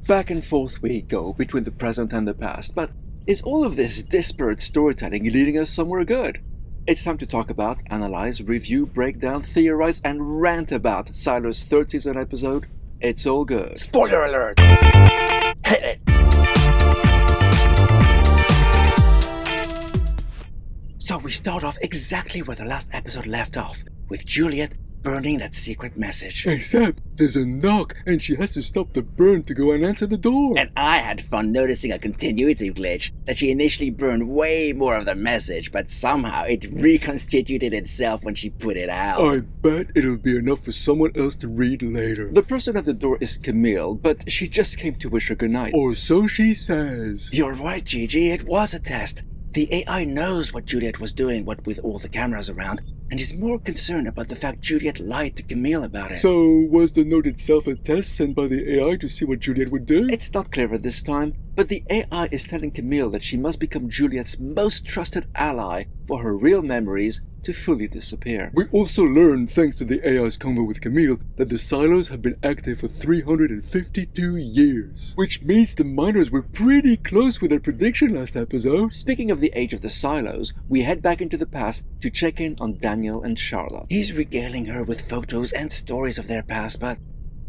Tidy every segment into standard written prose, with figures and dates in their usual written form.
Back and forth we go between the present and the past, but is all of this disparate storytelling leading us somewhere good? It's time to talk about, analyze, review, break down, theorize, and rant about Silo's third season episode, It's All Good. Spoiler alert! Hit it! So we start off exactly where the last episode left off, with Juliet burning that secret message. Except there's a knock and she has to stop the burn to go and answer the door. And I had fun noticing a continuity glitch that she initially burned way more of the message, but somehow it reconstituted itself when she put it out. I bet it'll be enough for someone else to read later. The person at the door is Camille, but she just came to wish her goodnight. Or so she says. You're right, Gigi, it was a test. The AI knows what Juliet was doing, what with all the cameras around, and is more concerned about the fact Juliet lied to Camille about it. So, was the note itself a test sent by the AI to see what Juliet would do? It's not clear at this time, but the AI is telling Camille that she must become Juliet's most trusted ally for her real memories to fully disappear. We also learned, thanks to the AI's convo with Camille, that the silos have been active for 352 years. Which means the miners were pretty close with their prediction last episode. Speaking of the age of the silos, we head back into the past to check in on Daniel and Charlotte. He's regaling her with photos and stories of their past, but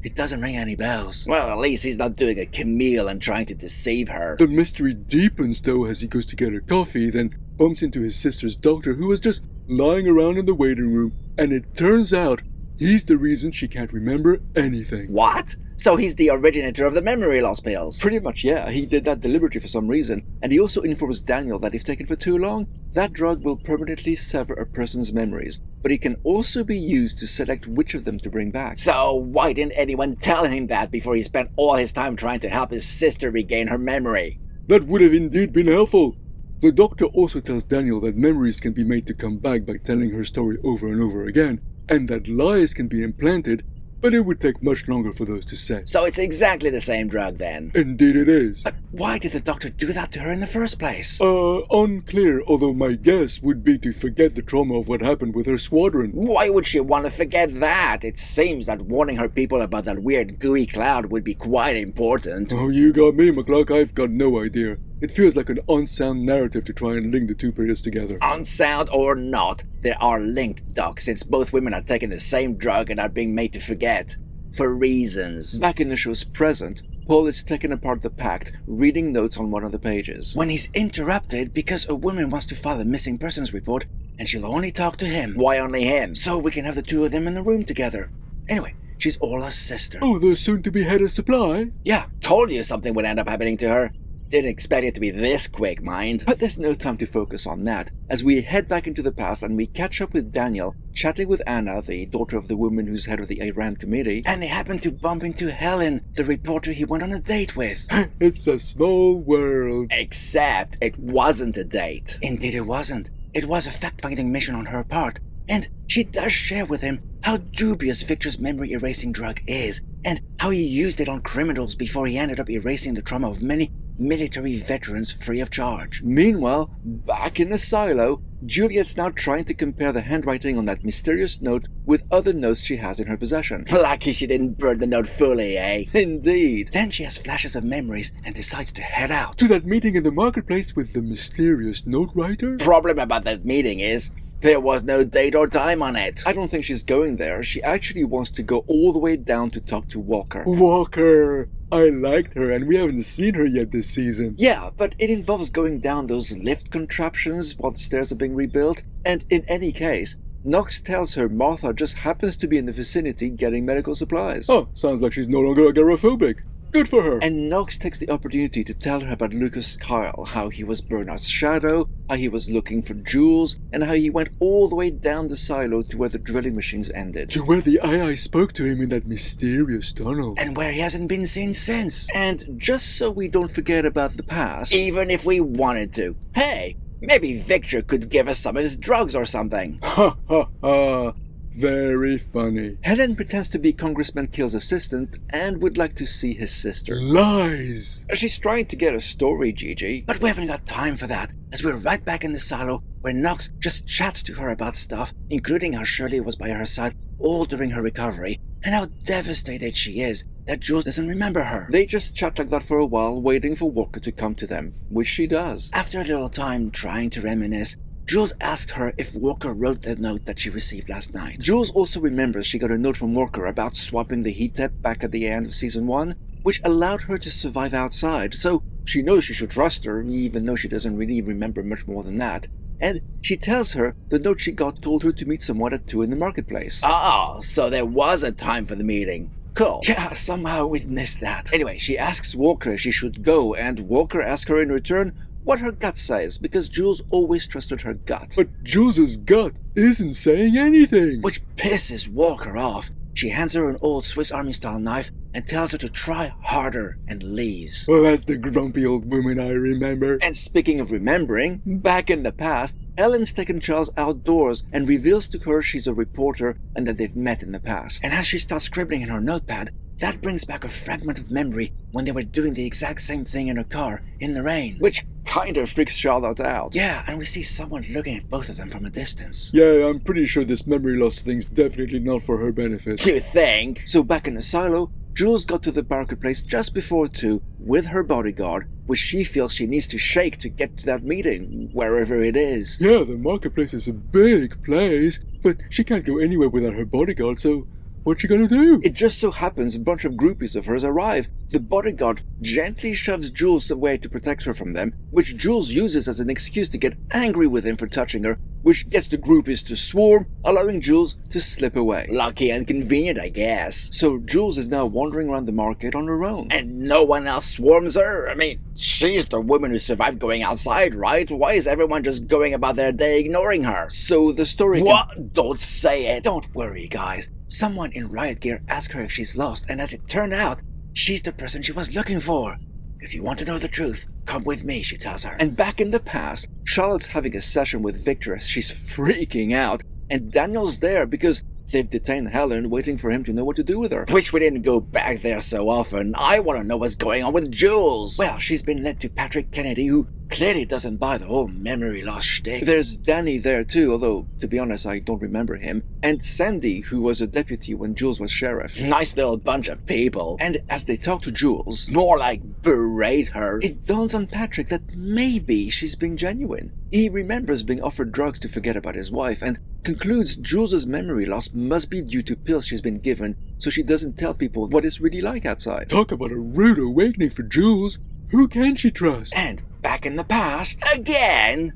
it doesn't ring any bells. Well, at least he's not doing a Camille and trying to deceive her. The mystery deepens though as he goes to get a coffee, then bumps into his sister's doctor who was just lying around in the waiting room, and it turns out he's the reason she can't remember anything. What? So he's the originator of the memory loss pills? Pretty much, yeah. He did that deliberately for some reason, and he also informs Daniel that if taken for too long, that drug will permanently sever a person's memories, but it can also be used to select which of them to bring back. So why didn't anyone tell him that before he spent all his time trying to help his sister regain her memory? That would have indeed been helpful. The doctor also tells Daniel that memories can be made to come back by telling her story over and over again, and that lies can be implanted, but it would take much longer for those to set. So it's exactly the same drug then? Indeed it is. But why did the doctor do that to her in the first place? Unclear, although my guess would be to forget the trauma of what happened with her squadron. Why would she want to forget that? It seems that warning her people about that weird gooey cloud would be quite important. Oh, you got me, McCluck. I've got no idea. It feels like an unsound narrative to try and link the two periods together. Unsound or not, they are linked, Doc, since both women are taking the same drug and are being made to forget. For reasons. Back in the show's present, Paul is taking apart the pact, reading notes on one of the pages, when he's interrupted because a woman wants to file a missing persons report and she'll only talk to him. Why only him? So we can have the two of them in the room together. Anyway, she's Orla's sister. Oh, the soon-to-be head of supply? Yeah, Told you something would end up happening to her. Didn't expect it to be this quick, mind. But there's no time to focus on that, as we head back into the past and we catch up with Daniel, chatting with Anna, the daughter of the woman who's head of the Rant committee, and they happen to bump into Helen, the reporter he went on a date with. It's a small world. Except it wasn't a date. Indeed it wasn't. It was a fact-finding mission on her part, and she does share with him how dubious Victor's memory-erasing drug is, and how he used it on criminals before he ended up erasing the trauma of many military veterans free of charge. Meanwhile, back in the silo, Juliet's now trying to compare the handwriting on that mysterious note with other notes she has in her possession. Lucky she didn't burn the note fully, eh? Indeed. Then she has flashes of memories and decides to head out. To that meeting in the marketplace with the mysterious note writer? Problem about that meeting is, there was no date or time on it. I don't think she's going there. She actually wants to go all the way down to talk to Walker. Walker! I liked her, and we haven't seen her yet this season. Yeah, but it involves going down those lift contraptions while the stairs are being rebuilt, and in any case, Knox tells her Martha just happens to be in the vicinity getting medical supplies. Oh, sounds like she's no longer agoraphobic. Good for her. And Knox takes the opportunity to tell her about Lucas Kyle, how he was Bernard's shadow, how he was looking for jewels, and how he went all the way down the silo to where the drilling machines ended. To where the AI spoke to him in that mysterious tunnel. And where he hasn't been seen since. And just so we don't forget about the past... Even if we wanted to. Hey, maybe Victor could give us some of his drugs or something. Ha ha ha. Very funny. Helen pretends to be Congressman Kill's assistant and would like to see his sister. Lies! She's trying to get a story, Gigi. But we haven't got time for that, as we're right back in the silo where Knox just chats to her about stuff, including how Shirley was by her side all during her recovery, and how devastated she is that Jules doesn't remember her. They just chat like that for a while, waiting for Walker to come to them, which she does. After a little time trying to reminisce, Jules asks her if Walker wrote the note that she received last night. Jules also remembers she got a note from Walker about swapping the heat tap back at the end of season 1, which allowed her to survive outside, so she knows she should trust her, even though she doesn't really remember much more than that. And she tells her the note she got told her to meet someone at 2 in the marketplace. Oh, so there was a time for the meeting. Cool. Yeah, somehow we missed that. Anyway, she asks Walker if she should go, and Walker asks her in return what her gut says, because Jules always trusted her gut. But Jules's gut isn't saying anything. Which pisses Walker off. She hands her an old Swiss Army style knife and tells her to try harder and leaves. Well, that's the grumpy old woman I remember. And speaking of remembering, back in the past, Helen's taken Charles outdoors and reveals to her she's a reporter and that they've met in the past. And as she starts scribbling in her notepad, that brings back a fragment of memory when they were doing the exact same thing in a car, in the rain. Which kinda freaks Charlotte out. Yeah, and we see someone looking at both of them from a distance. Yeah, I'm pretty sure this memory loss thing's definitely not for her benefit. You think? So back in the silo, Jules got to the marketplace just before 2 with her bodyguard, which she feels she needs to shake to get to that meeting, wherever it is. Yeah, the marketplace is a big place, but she can't go anywhere without her bodyguard, so what's she gonna do? It just so happens a bunch of groupies of hers arrive. The bodyguard gently shoves Jules away to protect her from them, which Jules uses as an excuse to get angry with him for touching her, which gets the groupies to swarm, allowing Jules to slip away. Lucky and convenient, I guess. So Jules is now wandering around the market on her own. And no one else swarms her? I mean, she's the woman who survived going outside, right? Why is everyone just going about their day ignoring her? So the story... What? Don't say it. Don't worry, guys. Someone in riot gear asked her if she's lost, and as it turned out, she's the person she was looking for. If you want to know the truth, come with me, she tells her. And back in the past, Charlotte's having a session with Victor as she's freaking out, and Daniel's there because they've detained Helen, waiting for him to know what to do with her. Wish we didn't go back there so often. I want to know what's going on with Jules. Well, she's been led to Patrick Kennedy, who clearly doesn't buy the whole memory loss shtick. There's Danny there too, although, to be honest, I don't remember him. And Sandy, who was a deputy when Jules was sheriff. Nice little bunch of people. And as they talk to Jules, more like berate her. it dawns on Patrick that maybe she's being genuine. He remembers being offered drugs to forget about his wife, and concludes Jules's memory loss must be due to pills she's been given, so she doesn't tell people what it's really like outside. Talk about a rude awakening for Jules. Who can she trust? And back in the past... Again?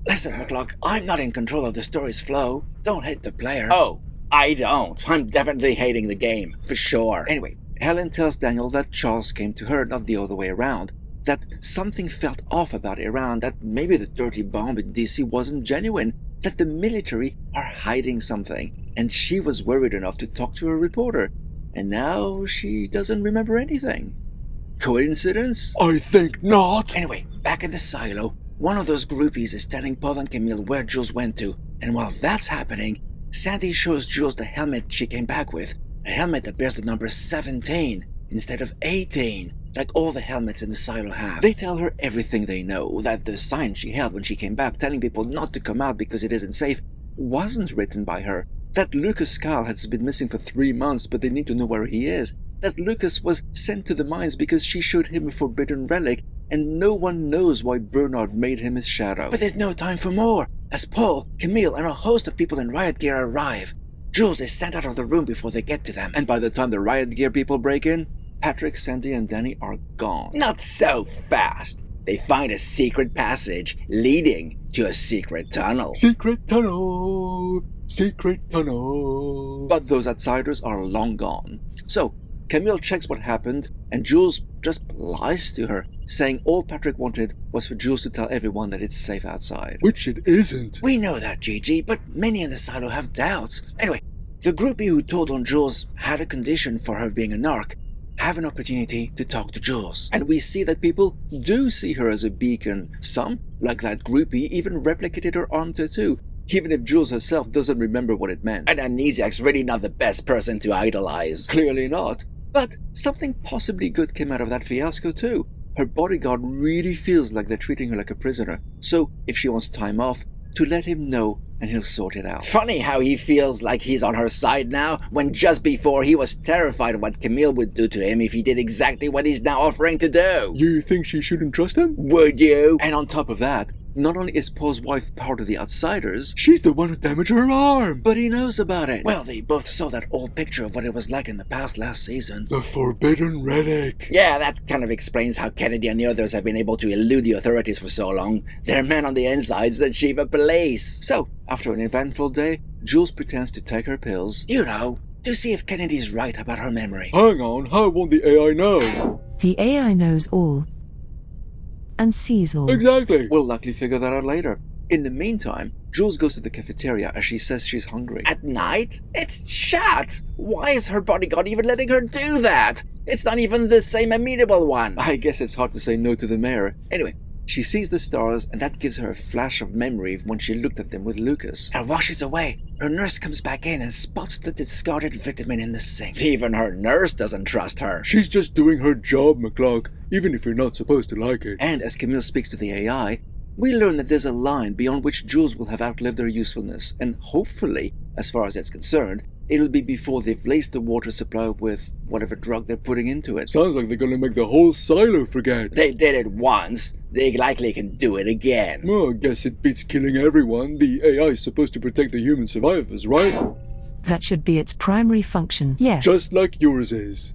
Listen, McCluck, I'm not in control of the story's flow. Don't hate the player. Oh, I don't. I'm definitely hating the game, for sure. Anyway, Helen tells Daniel that Charles came to her, not the other way around. That something felt off about Iran, that maybe the dirty bomb in DC wasn't genuine, that the military are hiding something, and she was worried enough to talk to a reporter. And now she doesn't remember anything. Coincidence? I think not. Anyway, back in the silo, one of those groupies is telling Paul and Camille where Jules went to, and while that's happening, Sandy shows Jules the helmet she came back with, a helmet that bears the number 17 instead of 18, like all the helmets in the silo have. They tell her everything they know, that the sign she held when she came back telling people not to come out because it isn't safe wasn't written by her, that Lucas Kyle has been missing for 3 months but they need to know where he is, that Lucas was sent to the mines because she showed him a forbidden relic, and no one knows why Bernard made him his shadow. But there's no time for more, as Paul, Camille, and a host of people in riot gear arrive. Jules is sent out of the room before they get to them. And by the time the riot gear people break in, Patrick, Sandy, and Danny are gone. Not so fast. They find a secret passage leading to a secret tunnel. Secret tunnel. Secret tunnel. But those outsiders are long gone. So, Camille checks what happened, and Jules just lies to her, saying all Patrick wanted was for Jules to tell everyone that it's safe outside. Which it isn't. We know that, Gigi, but many in the silo have doubts. Anyway, the groupie who told on Jules had a condition for her being a narc, have an opportunity to talk to Jules. And we see that people do see her as a beacon. Some, like that groupie, even replicated her arm tattoo, even if Jules herself doesn't remember what it meant. An amnesiac's really not the best person to idolize. Clearly not. But something possibly good came out of that fiasco too. Her bodyguard really feels like they're treating her like a prisoner. So if she wants time off, to let him know and he'll sort it out. Funny how he feels like he's on her side now, when just before he was terrified of what Camille would do to him if he did exactly what he's now offering to do. You think she shouldn't trust him? Would you? And on top of that, not only is Paul's wife part of the Outsiders, She's the one who damaged her arm! but he knows about it. Well, they both saw that old picture of what it was like in the past last season. The Forbidden Relic! Yeah, that kind of explains how Kennedy and the others have been able to elude the authorities for so long. They're men on the inside's the chief of police. So, after an eventful day, Jules pretends to take her pills. You know, to see if Kennedy's right about her memory. Hang on, how won't the AI know? The AI knows all and sees all. Exactly! We'll likely figure that out later. In the meantime, Jules goes to the cafeteria as she says she's hungry. At night? It's shut! Why is her bodyguard even letting her do that? It's not even the same amenable one. I guess it's hard to say no to the mayor. Anyway, she sees the stars, and that gives her a flash of memory when she looked at them with Lucas. And while she's away, her nurse comes back in and spots the discarded vitamin in the sink. Even her nurse doesn't trust her. She's just doing her job, McCluck, even if you're not supposed to like it. And as Camille speaks to the AI, we learn that there's a line beyond which Jules will have outlived her usefulness, and hopefully, as far as it's concerned, it'll be before they've laced the water supply with whatever drug they're putting into it. Sounds like they're gonna make the whole silo forget. They did it once. They likely can do it again. Well, I guess it beats killing everyone. The AI is supposed to protect the human survivors, right? That should be its primary function. Yes. Just like yours is.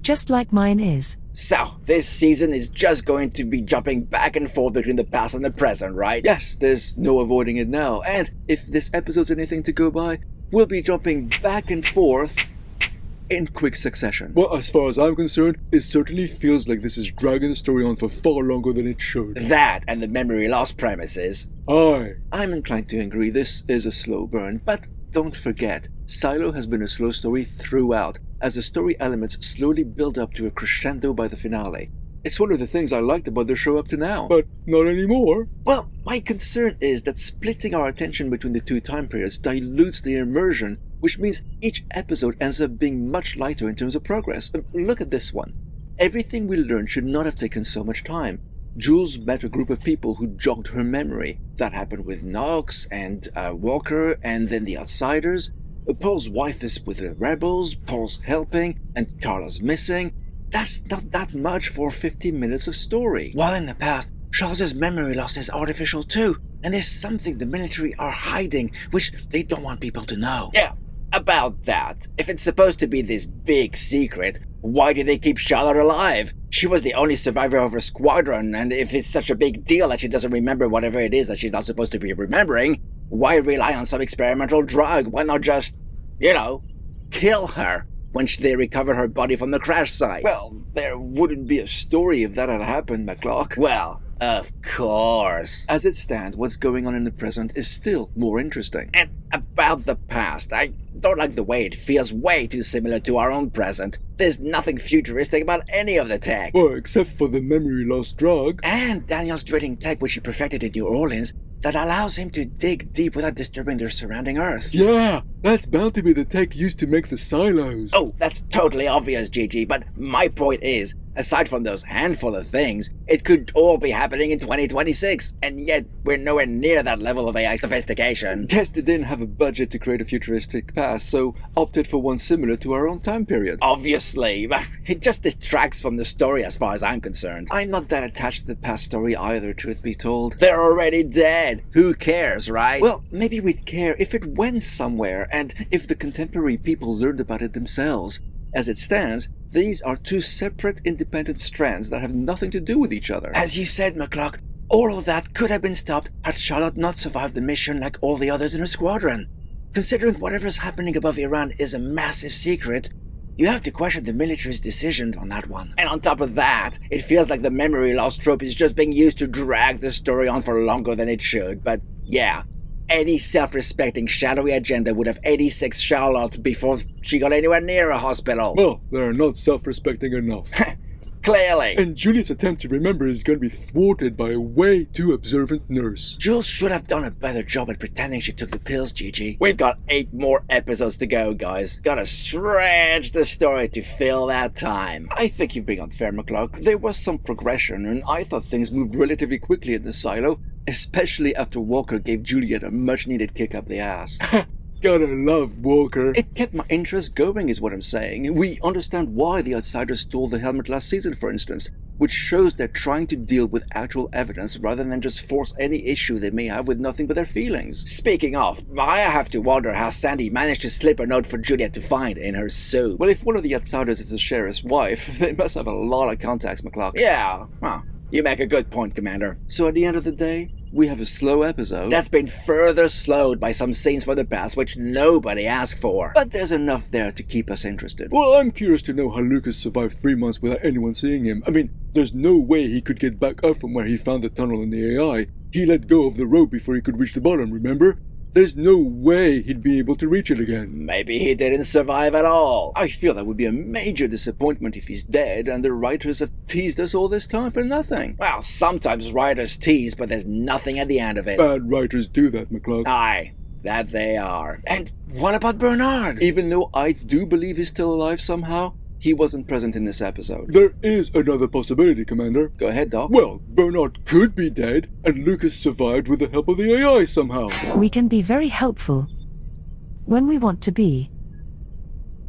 Just like mine is. So, this season is just going to be jumping back and forth between the past and the present, right? Yes, there's no avoiding it now. And if this episode's anything to go by, we'll be jumping back and forth in quick succession. Well, as far as I'm concerned, it certainly feels like this is dragging the story on for far longer than it should. That and the memory loss premises. Aye. I'm inclined to agree this is a slow burn, but don't forget, Silo has been a slow story throughout, as the story elements slowly build up to a crescendo by the finale. It's one of the things I liked about the show up to now. But not anymore. Well, my concern is that splitting our attention between the two time periods dilutes the immersion, which means each episode ends up being much lighter in terms of progress. Look at this one. Everything we learned should not have taken so much time. Jules met a group of people who jogged her memory. That happened with Knox and Walker and then the Outsiders. Paul's wife is with the rebels, Paul's helping, and Carla's missing. That's not that much for 50 minutes of story. While in the past, Charles's memory loss is artificial too, and there's something the military are hiding, which they don't want people to know. Yeah, about that. If it's supposed to be this big secret, why did they keep Charlotte alive? She was the only survivor of her squadron, and if it's such a big deal that she doesn't remember whatever it is that she's not supposed to be remembering, why rely on some experimental drug? Why not just, kill her when they recover her body from the crash site? Well, there wouldn't be a story if that had happened, McCluck. Well, of course. As it stands, what's going on in the present is still more interesting. And about the past, I don't like the way it feels way too similar to our own present. There's nothing futuristic about any of the tech. Well, except for the memory loss drug. And Daniel's drilling tech, which he perfected in New Orleans, that allows him to dig deep without disturbing their surrounding earth. Yeah, that's bound to be the tech used to make the silos. Oh, that's totally obvious, Gigi, but my point is, aside from those handful of things, it could all be happening in 2026, and yet we're nowhere near that level of AI sophistication. Guess they didn't have a budget to create a futuristic past, so opted for one similar to our own time period. Obviously, but it just distracts from the story as far as I'm concerned. I'm not that attached to the past story either, truth be told. They're already dead. Who cares, right? Well, maybe we'd care if it went somewhere, and if the contemporary people learned about it themselves. As it stands, these are two separate independent strands that have nothing to do with each other. As you said, McCluck, all of that could have been stopped had Charlotte not survived the mission like all the others in her squadron. Considering whatever's happening above Iran is a massive secret, you have to question the military's decision on that one. And on top of that, it feels like the memory loss trope is just being used to drag the story on for longer than it should. But yeah, any self-respecting shadowy agenda would have 86 Charlotte before she got anywhere near a hospital. Well, they're not self-respecting enough. Clearly. And Juliet's attempt to remember is going to be thwarted by a way too observant nurse. Jules should have done a better job at pretending she took the pills, Gigi. We've got 8 more episodes to go, guys. Gotta stretch the story to fill that time. I think you're being unfair, McCluck. There was some progression, and I thought things moved relatively quickly in the silo. especially after Walker gave Juliet a much-needed kick up the ass. Gotta love Walker. It kept my interest going, is what I'm saying. We understand why the Outsiders stole the helmet last season, for instance, which shows they're trying to deal with actual evidence rather than just force any issue they may have with nothing but their feelings. Speaking of, I have to wonder how Sandy managed to slip a note for Juliet to find in her soup. Well, if one of the Outsiders is the sheriff's wife, they must have a lot of contacts, McCluck. Yeah, well, you make a good point, Commander. So at the end of the day, we have a slow episode. That's been further slowed by some scenes from the past which nobody asked for. But there's enough there to keep us interested. Well, I'm curious to know how Lucas survived 3 months without anyone seeing him. I mean, there's no way he could get back up from where he found the tunnel in the AI. He let go of the rope before he could reach the bottom, remember? There's no way he'd be able to reach it again. Maybe he didn't survive at all. I feel that would be a major disappointment if he's dead and the writers have teased us all this time for nothing. Well, sometimes writers tease, but there's nothing at the end of it. Bad writers do that, McCluck. Aye, that they are. And what about Bernard? Even though I do believe he's still alive somehow, he wasn't present in this episode. There is another possibility, Commander. Go ahead, Doc. Well, Bernard could be dead, and Lucas survived with the help of the AI somehow. We can be very helpful when we want to be.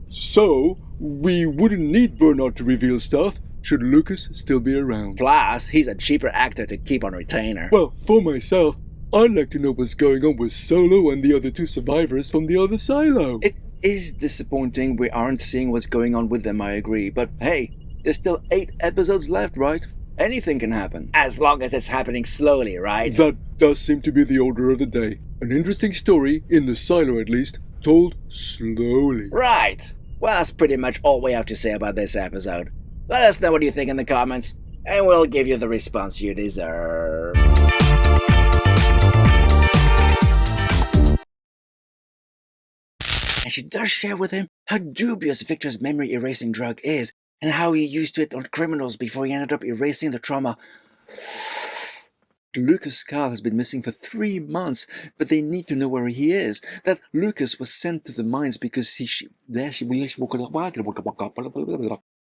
So, we wouldn't need Bernard to reveal stuff, should Lucas still be around. Plus, he's a cheaper actor to keep on retainer. Well, for myself, I'd like to know what's going on with Solo and the other 2 survivors from the other silo. It is disappointing we aren't seeing what's going on with them, I agree. But hey, there's still 8 episodes left, right? Anything can happen. As long as it's happening slowly, right? That does seem to be the order of the day. An interesting story, in the silo at least, told slowly. Right. Well, that's pretty much all we have to say about this episode. Let us know what you think in the comments, and we'll give you the response you deserve. And she does share with him how dubious Victor's memory erasing drug is, and how he used it on criminals before he ended up erasing the trauma. Lucas' Carl has been missing for 3 months, but they need to know where he is. That Lucas was sent to the mines because